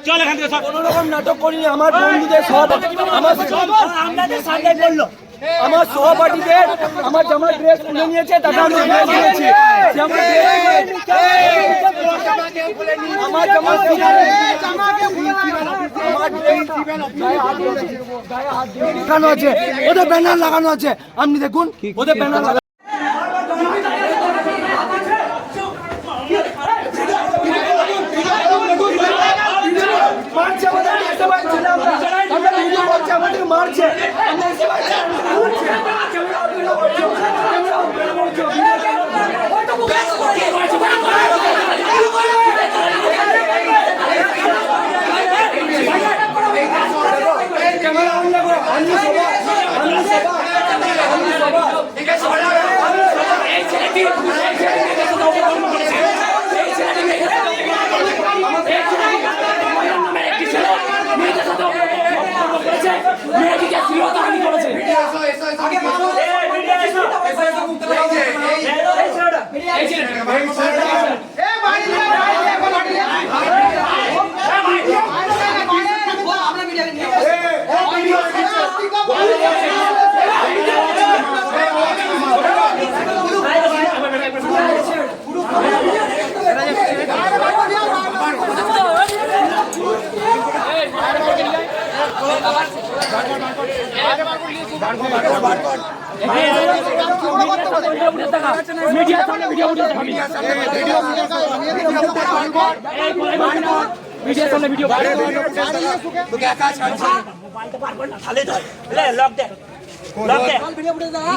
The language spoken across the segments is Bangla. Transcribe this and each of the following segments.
চল এখান থেকে কোনো রকম নাটক করিনি। আমার বন্ধুদের সব আমার সহপাঠীদের আমার জামার ড্রেস খুলে নিয়েছে, তাকে আমি দিয়েছি। ওদের ব্যানার লাগানো আছে, আপনি দেখুন ওদের ব্যানার লাগানো। মারছে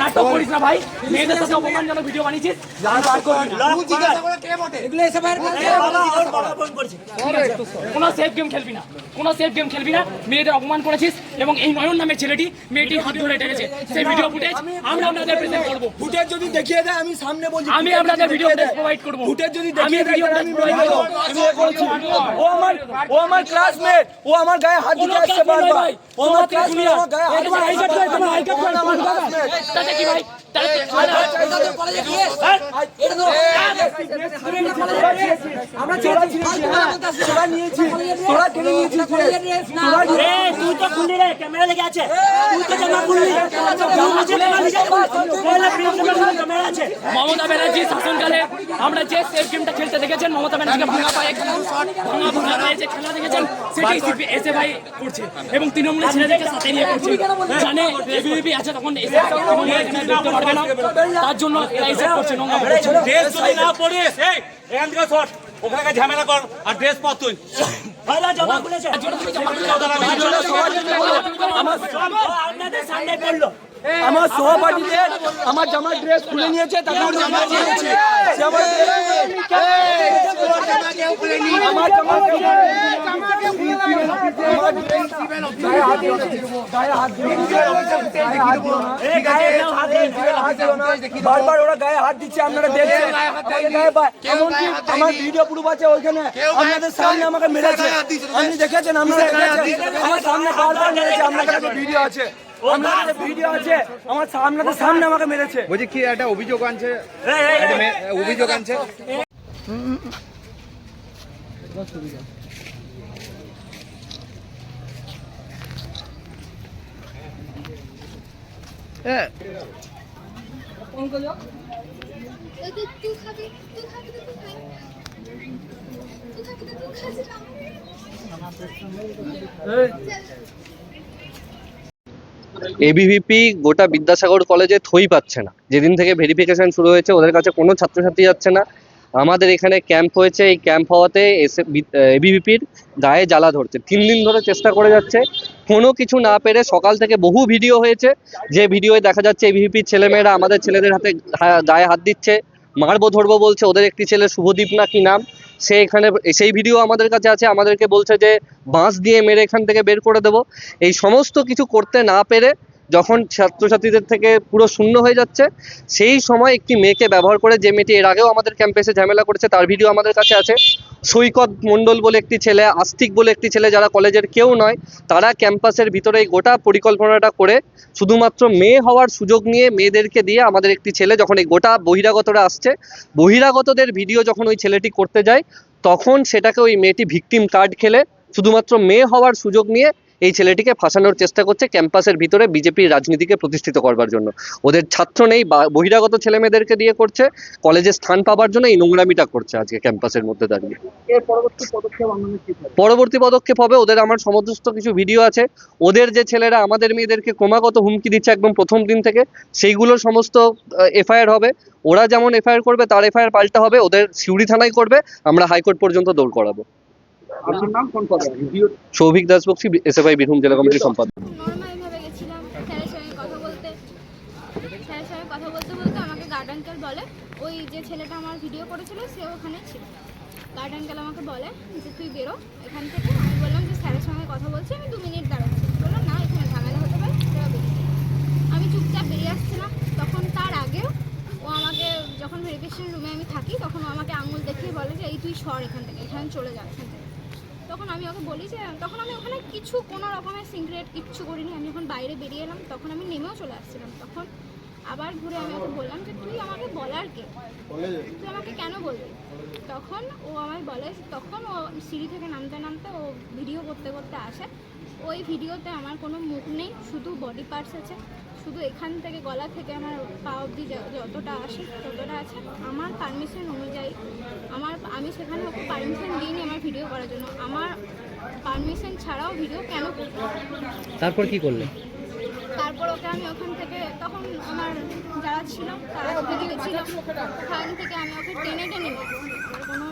নাটক করিস না ভাই, মেয়েদের সাথে অপমানজনক ভিডিও বানিয়েছিস। কোনো সেফ গেম খেলবি না, কোনো সেফ গেম খেলবি না। মেয়েদের অপমান করেছিস এবং এই নয়ন নামের ছেলেটি মেয়েটি হাত ধরে টেনেছে। সেই ভিডিও ফুটেজ আমরা আপনাদের প্রেজেন্ট করব। ফুটেজ যদি দেখিয়ে দেয় আমি সামনে বলছি, আমি আপনাদের ভিডিও ফুটেজ প্রোভাইড করব। ফুটেজ যদি দেখিয়ে দেয় আমি প্রোভাইড করব। ও আমার ক্লাসমেট, ও আমার গায়ে হাত দিয়ে আসছে বারবার। ও আমার ক্লাসমেট, আমার গায়ে হাত দিয়ে আসছে। তোমার আই কার্ড আমার ক্লাসমেট। তাতে কি ভাই? আমরা ছোড়া নিয়েছি, ছোড়া টেনে নিয়েছি। তুই তো খুললি রে, ক্যামেরা লেগে আছে। তুই তো জামা খুললি। মমতা ব্যানার্জি শাসনকালে আমরা যে সেফ গেমটা খেলতে দেখেছেন, মমতা ব্যানার্জিকে ভাঙা পায়ে ভাঙা পায়ে যে খেলা দেখেছেন, সেটাই এসে ভাই করছে এবং তৃণমূলের ছেলেদেরকে সাথে নিয়ে করছে। জানে এবিভিপি আছে তখন এসে দেখতে পারবে না, তার জন্য এরা এসে করছে। ড্রেস যদি না পরিস এখান থেকে শট, ওখানে ঝামেলা কর আর ড্রেস পর তুই আপনাদের সামনে পড়লো। আমার সহপাঠীদের আমার জামার ড্রেস খুলে নিয়েছে, তাকে আমি দিয়েছি। বারবার ওরা গায়ে হাত দিচ্ছে, আপনারা দেখছেন। আমার ভিডিও প্রুফ আছে ওইখানে, আপনাদের সামনে আমাকে মেরেছে, আপনি দেখেছেন, আপনারা দেখেছেন। আমার সামনে বারবার মেরেছে, আপনার কাছে ভিডিও আছে, ভিডিও আছে। আমার সামনে আমাকে মেরেছে। বলছি কি একটা অভিযোগ আনছে, অভিযোগ আনছে। এবিভিপি গোটা বিদ্যাসাগর কলেজে থই পাচ্ছে না। যেদিন থেকে ভেরিফিকেশন শুরু হয়েছে ওদের কাছে কোনো ছাত্রছাত্রী যাচ্ছে না। আমাদের এখানে ক্যাম্প হয়েছে, এই ক্যাম্প হওয়াতে এসে এবিভিপির গায়ে জ্বালা ধরছে। 3 দিন ধরে চেষ্টা করে যাচ্ছে, কোনো কিছু না পেরে সকাল থেকে বহু ভিডিও হয়েছে, যে ভিডিওয়ে দেখা যাচ্ছে এবিভিপির ছেলেমেয়েরা আমাদের ছেলেদের হাতে গায়ে হাত দিচ্ছে, মারবো ধরবো বলছে। ওদের একটি ছেলে শুভদীপ না কি নাম, সে এখানে, সেই ভিডিও আমাদের কাছে আছে। আমাদেরকে বলছে যে বাঁশ দিয়ে মেরে এখান থেকে বের করে দেবো। এই সমস্ত কিছু করতে না পেরে যখন ছাত্রছাত্রীদের থেকে পুরো শূন্য হয়ে যাচ্ছে, সেই সময় একটি মেয়েকে ব্যবহার করে, যে মেয়েটি এর আগেও আমাদের ক্যাম্পে এসে ঝামেলা করেছে, তার ভিডিও আমাদের কাছে আছে, সৈকত মণ্ডল বলে একটি ছেলে, আস্তিক বলে একটি ছেলে, যারা কলেজের কেউ নয়, তারা ক্যাম্পাসের ভিতরে এই গোটা পরিকল্পনাটা করে শুধুমাত্র মেয়ে হওয়ার সুযোগ নিয়ে মেয়েদেরকে দিয়ে আমাদের একটি ছেলে, যখন এই গোটা বহিরাগতরা আসছে, বহিরাগতদের ভিডিও যখন ওই ছেলেটি করতে যায়, তখন সেটাকে ওই মেয়েটি ভিকটিম কার্ড খেলে শুধুমাত্র মেয়ে হওয়ার সুযোগ নিয়ে এই ছেলেটিকে ফাঁসানোর চেষ্টা করছে ক্যাম্পাসের ভিতরে বিজেপির রাজনীতিকে প্রতিষ্ঠিত করবার জন্য। ওদের ছাত্র নেই, বহিরাগত ছেলে মেয়েদেরকে দিয়ে করছে, কলেজে স্থান পাবার জন্য এই নোংরামিটা করছে আজকে ক্যাম্পাসের মধ্যে দাঁড়িয়ে। পরবর্তী পদক্ষেপ হবে, ওদের আমার সমস্ত কিছু ভিডিও আছে, ওদের যে ছেলেরা আমাদের মেয়েদেরকে ক্রমাগত হুমকি দিচ্ছে একদম প্রথম দিন থেকে, সেইগুলো সমস্ত এফআইআর হবে। ওরা যেমন এফআইআর করবে তার এফআইআর পাল্টা হবে, ওদের সিউড়ি থানায় করবে, আমরা হাইকোর্ট পর্যন্ত দৌড় করাবো। সৌভিক দাস বক্সি, এসএফআই বীরভূম জেলা কমিটির সম্পাদক। নর্মাল ভাবে গেছিলাম স্যারের সঙ্গে কথা বলতে, স্যারের সঙ্গে কথা বলতে বলতে আমাকে গার্ড আঙ্কেল বলে, ওই যে ছেলেটা আমার ভিডিও করেছিল সে ওখানে ছিল। গার্ড আঙ্কেল আমাকে বলে যে তুই বেরো এখান থেকে। আমি বললাম যে স্যারের সঙ্গে কথা বলছি, আমি 2 মিনিট দাঁড়াচ্ছি। বললাম না, এখানে ঝামেলা হতে পারে, তোরা বেরিয়ে যা। আমি চুপচাপ বেরিয়ে আসছিলাম। তখন তার আগেও ও আমাকে, যখন ভেরিফিকেশন রুমে আমি থাকি, তখন ও আমাকে আঙুল দেখিয়ে বলে যে এই তুই সর এখান থেকে, এখানে চলে যা এখান থেকে। তখন আমি ওকে বলি যে, তখন আমি ওখানে কোনো রকমের সিগারেট কিচ্ছু করিনি। আমি যখন বাইরে বেরিয়ে এলাম তখন আমি নেমেও চলে আসছিলাম। তখন আবার ঘুরে আমি ওকে বললাম যে তুই আমাকে বলার কে, তুই আমাকে কেন বলবি? তখন ও আমায় বলে, তখন ও সিঁড়ি থেকে নামতে নামতে ও ভিডিও করতে করতে আসে। ওই ভিডিওতে আমার কোনো মুখ নেই, শুধু বডি পার্টস আছে, শুধু এখান থেকে গলা থেকে আমার পা অবধি যতটা আসে ততটা আছে। আমার পারমিশন অনুযায়ী আমি সেখানে ওকে পারমিশন দিইনি আমার ভিডিও করার জন্য। আমার পারমিশন ছাড়াও ভিডিও কেন করতে? তারপর কি করলে? তারপর ওকে আমি ওখান থেকে, তখন আমার যারা ছিল তারা ভিডিও ছিল, ওখান থেকে আমি ওকে টেনে নিয়ে আসি। কোনো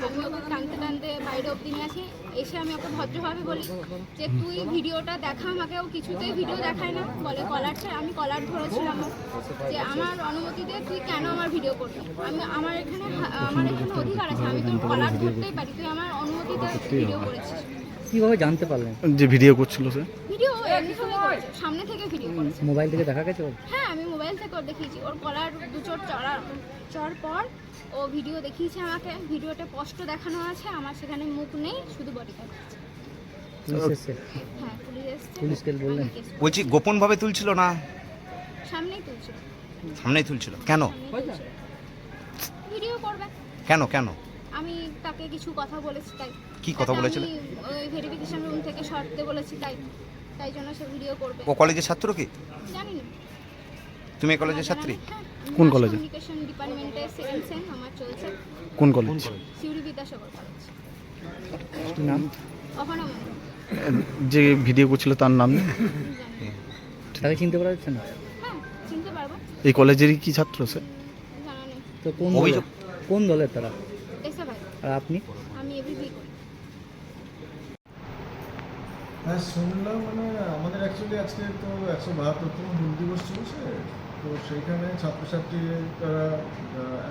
আমি ওকে টানতে টানতে বাইরে অবধি নিয়ে আসি। এসে আমি ওকে ভদ্রভাবে বলি যে তুই ভিডিওটা দেখা আমাকে। ও কিছুতেই ভিডিও দেখায় না, বলে কলারটা। আমি কলার ধরেছিলাম যে আমার অনুমতিতে তুই কেন আমার ভিডিও করবি? আমার এখানে অধিকার আছে, আমি তোর কলার ধরতেই পারি, তুই আমার অনুমতিতে ভিডিও করেছিস। কিভাবে জানতে পারলেন যে ভিডিও করছিল সে? ভিডিও এমনি ভাবে করেছে, সামনে থেকে ভিডিও করেছে। মোবাইল থেকে দেখা গেছে ওর? হ্যাঁ, আমি মোবাইল থেকে ওর দেখিয়েছি। ওর কলার 2 চোট চড় পর ও ভিডিও দেখিয়েছে আমাকে। ভিডিওতে স্পষ্ট দেখানো আছে আমার সেখানে মুখ নেই, শুধু বডি পার্ট আছে। পুলিশ এসছে? হ্যাঁ, পুলিশ এসছে। পুলিশকে বললেন? আমি case করেছি। বলছি গোপন ভাবে তুলছিল না সামনেই তুলছিল, সামনেই তুলছিল? কেন ভিডিও করবে। কেন কেন আমি তাকে কিছু কথা বলেছি তাই। কি কথা তাকে বলেছিলে? আমি ওই ভেরিফিকেশন রুম থেকে সরতে বলেছি তাই জন্য সে ভিডিও করবে। ও কলেজের ছাত্র কি? জানি না। তুমি এই কলেজের ছাত্রী? হ্যাঁ, কোন কলেজে? কমিউনিকেশন ডিপার্টমেন্টে 7 সেম আমার চলছে। কোন কলেজ? সিউড়ি বিদ্যাসাগর কলেজ। কি নাম? অহনা মণ্ডল। যে ভিডিও করছিল তার নাম নেই? জানি না। তাকে চিনতে পারা যাচ্ছে না? হ্যাঁ, চিনতে পারবো। এই কলেজেরই কি ছাত্র সে? জানা নেই। তো অভিযোগ? কোন দলের তারা? এসে ভাই, আর আপনি? আমি এবিপি করি। হ্যাঁ, শুনলাম। মানে আমাদের অ্যাকচুয়ালি আজকে তো 172তম হুল দিবস চলছে, তো সেইখানে ছাত্রছাত্রীরা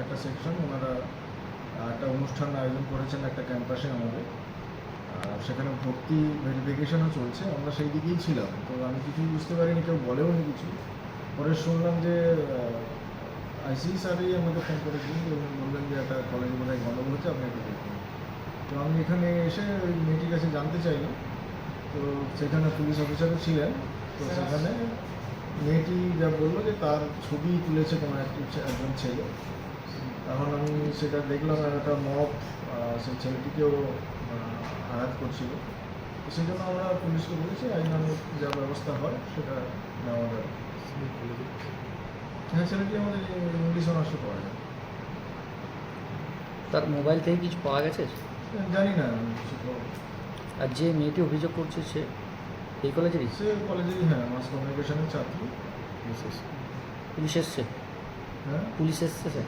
একটা সেকশন, ওনারা একটা অনুষ্ঠান আয়োজন করেছেন একটা ক্যাম্পাসে আমাদের। সেখানে ভর্তি ভেরিফিকেশনও চলছে, আমরা সেই দিকেই ছিলাম। তো আমি কিছুই বুঝতে পারিনি, কেউ বলেও নি কিছু। পরে শুনলাম যে আইসি স্যারই আমাকে ফোন করেছিলেন এবং বললেন যে একটা কলেজে বোধহয় গণ্ডগোল হচ্ছে, আপনি একটু দেখুন। তো আমি এখানে এসে ওই মেয়েটির কাছে জানতে চাইলাম। তো সেখানে পুলিশ অফিসারও ছিলেন। তো সেখানে মেয়েটি যা বললো যে তার ছবি তুলেছে কোনো একজন ছেলে। এখন আমি সেটা দেখলাম, একটা মব সেই ছেলেটিকেও আঘাত করছিল। তো সেই জন্য আমরা পুলিশকে বলেছি আইনানুগ যা ব্যবস্থা হয় সেটা নেওয়া যাবে। হ্যাঁ, ছেলেটি আমাদের ইংলিশ অনার্সে পড়ে। তার মোবাইল থেকে কিছু পাওয়া গেছে? জানি না আমি কিছু খবর। আর যে মেয়েটি অভিযোগ করছে সে এই কলেজেরই? সে কলেজেরই, হ্যাঁ, মাস কমিউনিকেশনের ছাত্রী। পুলিশ এসছে? হ্যাঁ পুলিশ এসছে স্যার?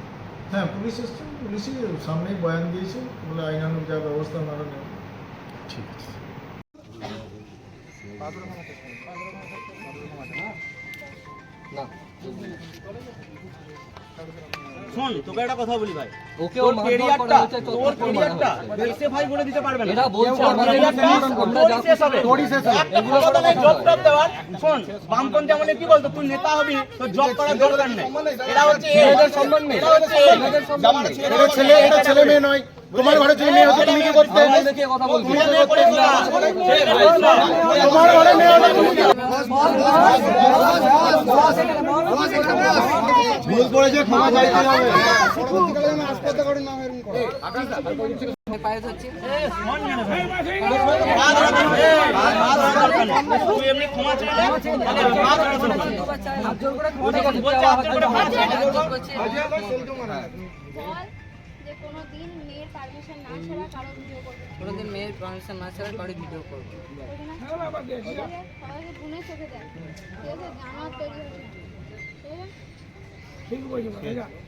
হ্যাঁ, পুলিশ এসছে। পুলিশই সামনেই বয়ান দিয়েছে, বলে আইনানুগ যা ব্যবস্থা ওনারা নেবে। ঠিক আছে। না, শোন, তোকে একটা কথা বলি ভাই, ওকেও মারধর করা হচ্ছে, তোর ক্যারিয়ারটা এসে ভাই বলে দিতে পারবে না। এরা বলছে আমাদের আমরা যা শেষ হবে, এগুলো কথা নেই। জব টব দেওয়ার, শোন, বামপন্থী আমাদের কি বলতো, তুই নেতা হবি, তোর জব করার দরকার নেই। এরা হচ্ছে এদের সম্মান নেই, এরা হচ্ছে এদের সম্মান নেই। এটা ছেলে মেয়ে নয়, তোমার ঘরে যদি মেয়ে হতো তুমি কি করতে? তুমি যে মেয়ে করেছো না, তোমার ঘরে মেয়ে হতো তুমি কি? ভুল করেছে, ক্ষমা চাইতে হবে। তুই এমনি ক্ষমা চাইলে বল যে কোনোদিন মেয়ের পারমিশন না ছাড়া কারো ভিডিও করবে না। কোনোদিন মেয়ের পারমিশন না ছাড়া কারো ভিডিও করবো। করবে না? সবাইকে গুনে চোখে দেয়, ঠিক আছে? জানার তৈরি হচ্ছে, ঠিক আছে?